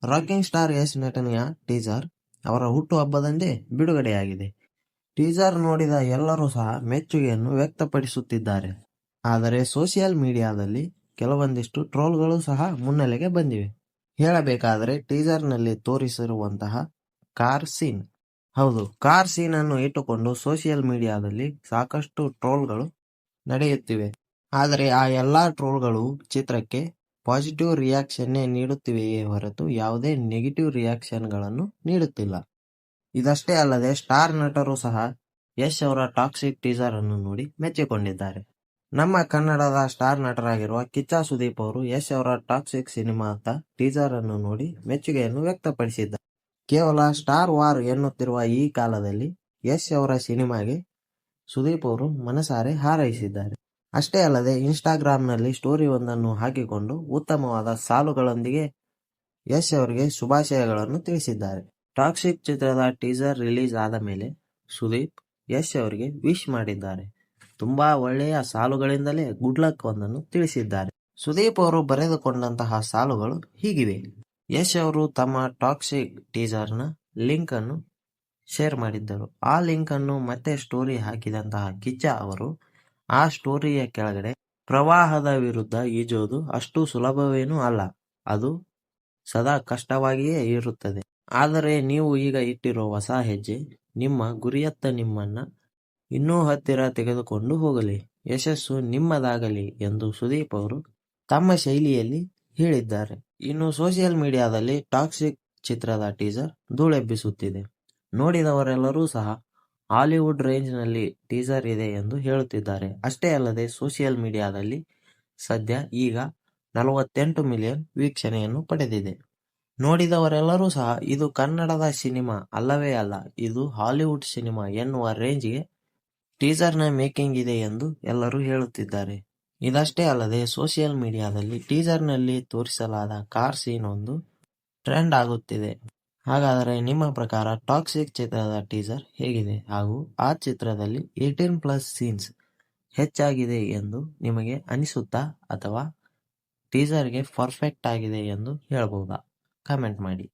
Rocking star Yash ನಟನೆಯ teaser ಅವರ ಹುಟ್ಟುಹಬ್ಬದಂದೇ ಬಿಡುಗಡೆಯಾಗಿದೆ. ಟೀಸರ್ ನೋಡಿದ ಎಲ್ಲರೂ ಸಹ ಮೆಚ್ಚುಗೆಯನ್ನು ವ್ಯಕ್ತಪಡಿಸುತ್ತಿದ್ದಾರೆ. ಆದರೆ ಸೋಷಿಯಲ್ ಮೀಡಿಯಾದಲ್ಲಿ ಕೆಲವೊಂದಿಷ್ಟು ಟ್ರೋಲ್ಗಳು ಸಹ ಮುನ್ನೆಲೆಗೆ ಬಂದಿವೆ. ಹೇಳಬೇಕಾದರೆ ಟೀಸರ್ನಲ್ಲಿ ತೋರಿಸಿರುವಂತಹ ಕಾರ್ ಸೀನ್, ಹೌದು, ಕಾರ್ ಸೀನ್ ಅನ್ನು ಇಟ್ಟುಕೊಂಡು ಸೋಷಿಯಲ್ ಮೀಡಿಯಾದಲ್ಲಿ ಸಾಕಷ್ಟು ಟ್ರೋಲ್ಗಳು ನಡೆಯುತ್ತಿವೆ. ಆದರೆ ಆ ಎಲ್ಲಾ ಟ್ರೋಲ್ಗಳು ಚಿತ್ರಕ್ಕೆ ಪಾಸಿಟಿವ್ ರಿಯಾಕ್ಷನ್ನೇ ನೀಡುತ್ತಿವೆಯೇ ಹೊರತು ಯಾವುದೇ ನೆಗೆಟಿವ್ ರಿಯಾಕ್ಷನ್ಗಳನ್ನು ನೀಡುತ್ತಿಲ್ಲ. ಇದಷ್ಟೇ ಅಲ್ಲದೆ ಸ್ಟಾರ್ ನಟರು ಸಹ ಯಶ್ ಅವರ ಟಾಕ್ಸಿಕ್ ಟೀಸರ್ ಅನ್ನು ನೋಡಿ ಮೆಚ್ಚಿಕೊಂಡಿದ್ದಾರೆ. ನಮ್ಮ ಕನ್ನಡದ ಸ್ಟಾರ್ ನಟರಾಗಿರುವ ಕಿಚ್ಚ ಸುದೀಪ್ ಅವರು ಯಶ್ ಅವರ ಟಾಕ್ಸಿಕ್ ಸಿನಿಮಾದ ಟೀಸರ್ ಅನ್ನು ನೋಡಿ ಮೆಚ್ಚುಗೆಯನ್ನು ವ್ಯಕ್ತಪಡಿಸಿದ್ದಾರೆ. ಕೇವಲ ಸ್ಟಾರ್ ವಾರ್ ಎನ್ನುತ್ತಿರುವ ಈ ಕಾಲದಲ್ಲಿ ಯಶ್ ಅವರ ಸಿನಿಮಾಗೆ ಸುದೀಪ್ ಅವರು ಮನಸಾರೆ ಹಾರೈಸಿದ್ದಾರೆ. ಅಷ್ಟೇ ಅಲ್ಲದೆ ಇನ್ಸ್ಟಾಗ್ರಾಂನಲ್ಲಿ ಸ್ಟೋರಿ ಒಂದನ್ನು ಹಾಕಿಕೊಂಡು ಉತ್ತಮವಾದ ಸಾಲುಗಳೊಂದಿಗೆ ಯಶ್ ಅವರಿಗೆ ಶುಭಾಶಯಗಳನ್ನು ತಿಳಿಸಿದ್ದಾರೆ. ಟಾಕ್ಸಿಕ್ ಚಿತ್ರದ ಟೀಸರ್ ರಿಲೀಸ್ ಆದ ಮೇಲೆ ಸುದೀಪ್ ಯಶ್ ಅವರಿಗೆ ವಿಶ್ ಮಾಡಿದ್ದಾರೆ. ತುಂಬಾ ಒಳ್ಳೆಯ ಸಾಲುಗಳಿಂದಲೇ ಗುಡ್ ಲಕ್ ಒಂದನ್ನು ತಿಳಿಸಿದ್ದಾರೆ. ಸುದೀಪ್ ಅವರು ಬರೆದುಕೊಂಡಂತಹ ಸಾಲುಗಳು ಹೀಗಿವೆ. ಯಶ್ ಅವರು ತಮ್ಮ ಟಾಕ್ಸಿಕ್ ಟೀಸರ್ನ ಲಿಂಕ್ ಅನ್ನು ಶೇರ್ ಮಾಡಿದ್ದರು. ಆ ಲಿಂಕ್ ಅನ್ನು ಮತ್ತೆ ಸ್ಟೋರಿ ಹಾಕಿದಂತಹ ಕಿಚ್ಚ ಅವರು ಆ ಸ್ಟೋರಿಯ ಕೆಳಗಡೆ ಪ್ರವಾಹದ ವಿರುದ್ಧ ಈಜೋದು ಅಷ್ಟು ಸುಲಭವೇನೂ ಅಲ್ಲ, ಅದು ಸದಾ ಕಷ್ಟವಾಗಿಯೇ ಇರುತ್ತದೆ. ಆದರೆ ನೀವು ಈಗ ಇಟ್ಟಿರೋ ಹೊಸ ಹೆಜ್ಜೆ ನಿಮ್ಮ ಗುರಿಯತ್ತ ನಿಮ್ಮನ್ನ ಇನ್ನೂ ಹತ್ತಿರ ತೆಗೆದುಕೊಂಡು ಹೋಗಲಿ, ಯಶಸ್ಸು ನಿಮ್ಮದಾಗಲಿ ಎಂದು ಸುದೀಪ್ ಅವರು ತಮ್ಮ ಶೈಲಿಯಲ್ಲಿ ಹೇಳಿದ್ದಾರೆ. ಇನ್ನು ಸೋಷಿಯಲ್ ಮೀಡಿಯಾದಲ್ಲಿ ಟಾಕ್ಸಿಕ್ ಚಿತ್ರದ ಟೀಸರ್ ಧೂಳೆಬ್ಬಿಸುತ್ತಿದೆ. ನೋಡಿದವರೆಲ್ಲರೂ ಸಹ ಹಾಲಿವುಡ್ ರೇಂಜ್ನಲ್ಲಿ ಟೀಸರ್ ಇದೆ ಎಂದು ಹೇಳುತ್ತಿದ್ದಾರೆ. ಅಷ್ಟೇ ಅಲ್ಲದೆ ಸೋಷಿಯಲ್ ಮೀಡಿಯಾದಲ್ಲಿ ಸದ್ಯ ಈಗ 48 ಮಿಲಿಯನ್ ವೀಕ್ಷಣೆಯನ್ನು ಪಡೆದಿದೆ. ನೋಡಿದವರೆಲ್ಲರೂ ಸಹ ಇದು ಕನ್ನಡದ ಸಿನಿಮಾ ಅಲ್ಲವೇ ಅಲ್ಲ, ಇದು ಹಾಲಿವುಡ್ ಸಿನಿಮಾ ಎನ್ನುವ ರೇಂಜ್ಗೆ ಟೀಸರ್ನ ಮೇಕಿಂಗ್ ಇದೆ ಎಂದು ಎಲ್ಲರೂ ಹೇಳುತ್ತಿದ್ದಾರೆ. ಇದಷ್ಟೇ ಅಲ್ಲದೆ ಸೋಷಿಯಲ್ ಮೀಡಿಯಾದಲ್ಲಿ ಟೀಸರ್ನಲ್ಲಿ ತೋರಿಸಲಾದ ಕಾರ್ ಸೀನ್ ಒಂದು ಟ್ರೆಂಡ್ ಆಗುತ್ತಿದೆ. ಹಾಗಾದರೆ ನಿಮ್ಮ ಪ್ರಕಾರ ಟಾಕ್ಸಿಕ್ ಚಿತ್ರದ ಟೀಸರ್ ಹೇಗಿದೆ ಹಾಗೂ ಆ ಚಿತ್ರದಲ್ಲಿ 18+ ಸೀನ್ಸ್ ಹೆಚ್ಚಾಗಿದೆ ಎಂದು ನಿಮಗೆ ಅನಿಸುತ್ತಾ ಅಥವಾ ಟೀಸರ್ಗೆ ಪರ್ಫೆಕ್ಟ್ ಆಗಿದೆ ಎಂದು ಹೇಳಬಹುದಾ? ಕಾಮೆಂಟ್ ಮಾಡಿ.